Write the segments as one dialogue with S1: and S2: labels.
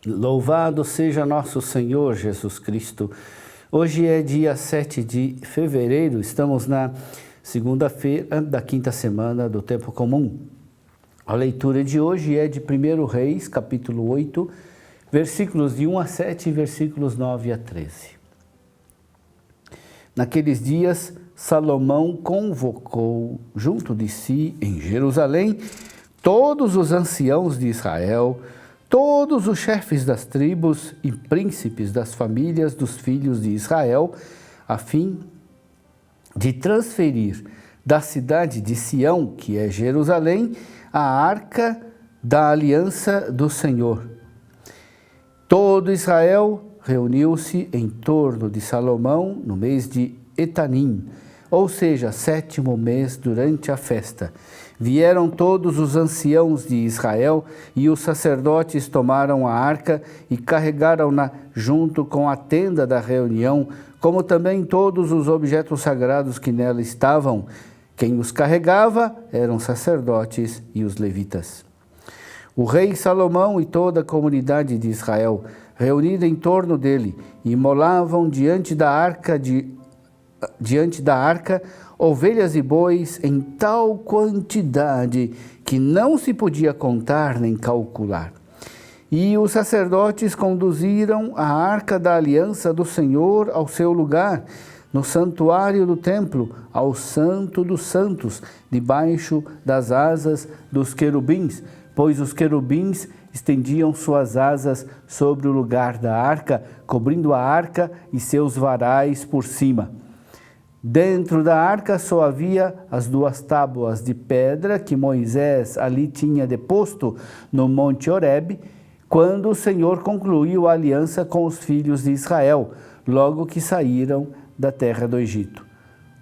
S1: Louvado seja nosso Senhor Jesus Cristo. Hoje é dia 7 de fevereiro, estamos na segunda-feira da quinta semana do Tempo Comum. A leitura de hoje é de 1 Reis, capítulo 8, versículos de 1 a 7 e versículos 9 a 13. Naqueles dias, Salomão convocou junto de si, em Jerusalém, todos os anciãos de Israel, todos os chefes das tribos e príncipes das famílias dos filhos de Israel, a fim de transferir da cidade de Sião, que é Jerusalém, a arca da aliança do Senhor. Todo Israel reuniu-se em torno de Salomão no mês de Etanim, ou seja, 7º mês durante a festa. Vieram todos os anciãos de Israel e os sacerdotes tomaram a arca e carregaram-na junto com a tenda da reunião, como também todos os objetos sagrados que nela estavam. Quem os carregava eram os sacerdotes e os levitas. O rei Salomão e toda a comunidade de Israel, reunida em torno dele, imolavam diante da arca ovelhas e bois em tal quantidade que não se podia contar nem calcular. E os sacerdotes conduziram a arca da aliança do Senhor ao seu lugar, no santuário do templo, ao Santo dos Santos, debaixo das asas dos querubins, pois os querubins estendiam suas asas sobre o lugar da arca, cobrindo a arca e seus varais por cima. Dentro da arca só havia as 2 tábuas de pedra que Moisés ali tinha deposto no Monte Horebe, quando o Senhor concluiu a aliança com os filhos de Israel, logo que saíram da terra do Egito.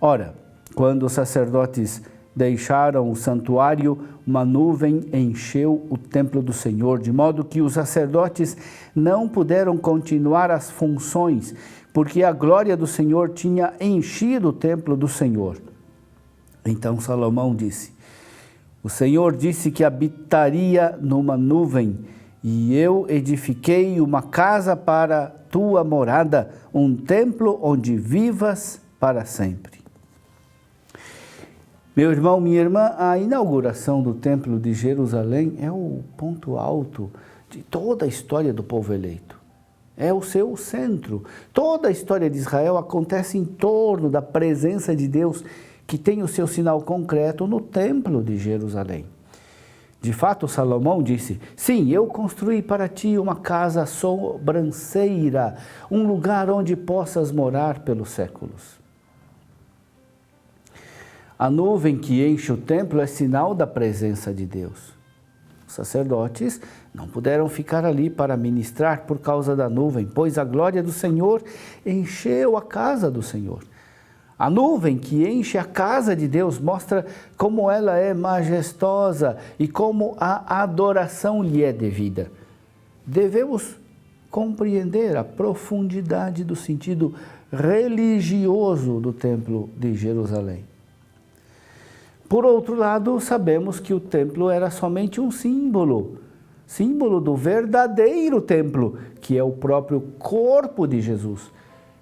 S1: Ora, quando os sacerdotes deixaram o santuário, uma nuvem encheu o templo do Senhor, de modo que os sacerdotes não puderam continuar as funções, porque a glória do Senhor tinha enchido o templo do Senhor. Então Salomão disse: o Senhor disse que habitaria numa nuvem, e eu edifiquei uma casa para tua morada, um templo onde vivas para sempre. Meu irmão, minha irmã, a inauguração do Templo de Jerusalém é o ponto alto de toda a história do povo eleito. É o seu centro. Toda a história de Israel acontece em torno da presença de Deus, que tem o seu sinal concreto no Templo de Jerusalém. De fato, Salomão disse: sim, eu construí para ti uma casa sobranceira, um lugar onde possas morar pelos séculos. A nuvem que enche o templo é sinal da presença de Deus. Os sacerdotes não puderam ficar ali para ministrar por causa da nuvem, pois a glória do Senhor encheu a casa do Senhor. A nuvem que enche a casa de Deus mostra como ela é majestosa e como a adoração lhe é devida. Devemos compreender a profundidade do sentido religioso do Templo de Jerusalém. Por outro lado, sabemos que o templo era somente um símbolo do verdadeiro templo, que é o próprio corpo de Jesus.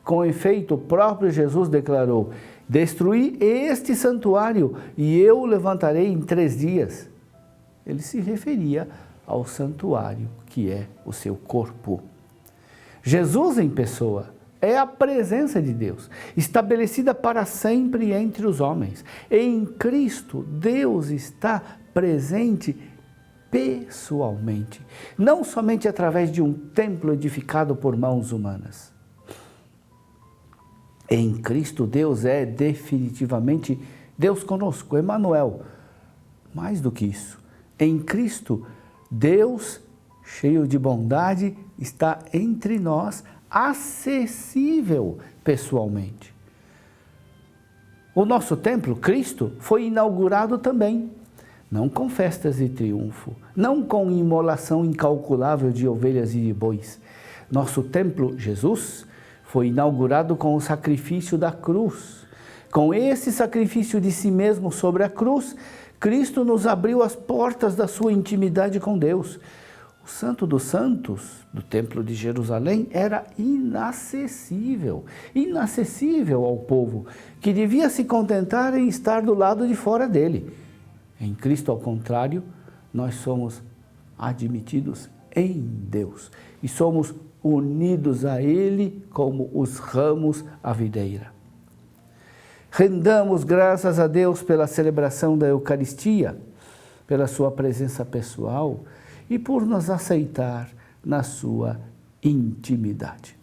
S1: Com efeito, o próprio Jesus declarou: destruí este santuário e eu o levantarei em 3 dias. Ele se referia ao santuário, que é o seu corpo. Jesus em pessoa é a presença de Deus, estabelecida para sempre entre os homens. Em Cristo, Deus está presente pessoalmente, não somente através de um templo edificado por mãos humanas. Em Cristo, Deus é definitivamente Deus conosco, Emanuel. Mais do que isso, em Cristo, Deus, cheio de bondade, está entre nós, acessível pessoalmente. O nosso templo, Cristo, foi inaugurado também, não com festas de triunfo, não com imolação incalculável de ovelhas e de bois. Nosso templo, Jesus, foi inaugurado com o sacrifício da cruz. Com esse sacrifício de si mesmo sobre a cruz, Cristo nos abriu as portas da sua intimidade com Deus. O Santo dos Santos, do Templo de Jerusalém, era inacessível ao povo, que devia se contentar em estar do lado de fora dele. Em Cristo, ao contrário, nós somos admitidos em Deus e somos unidos a Ele como os ramos à videira. Rendamos graças a Deus pela celebração da Eucaristia, pela sua presença pessoal e por nos aceitar na sua intimidade.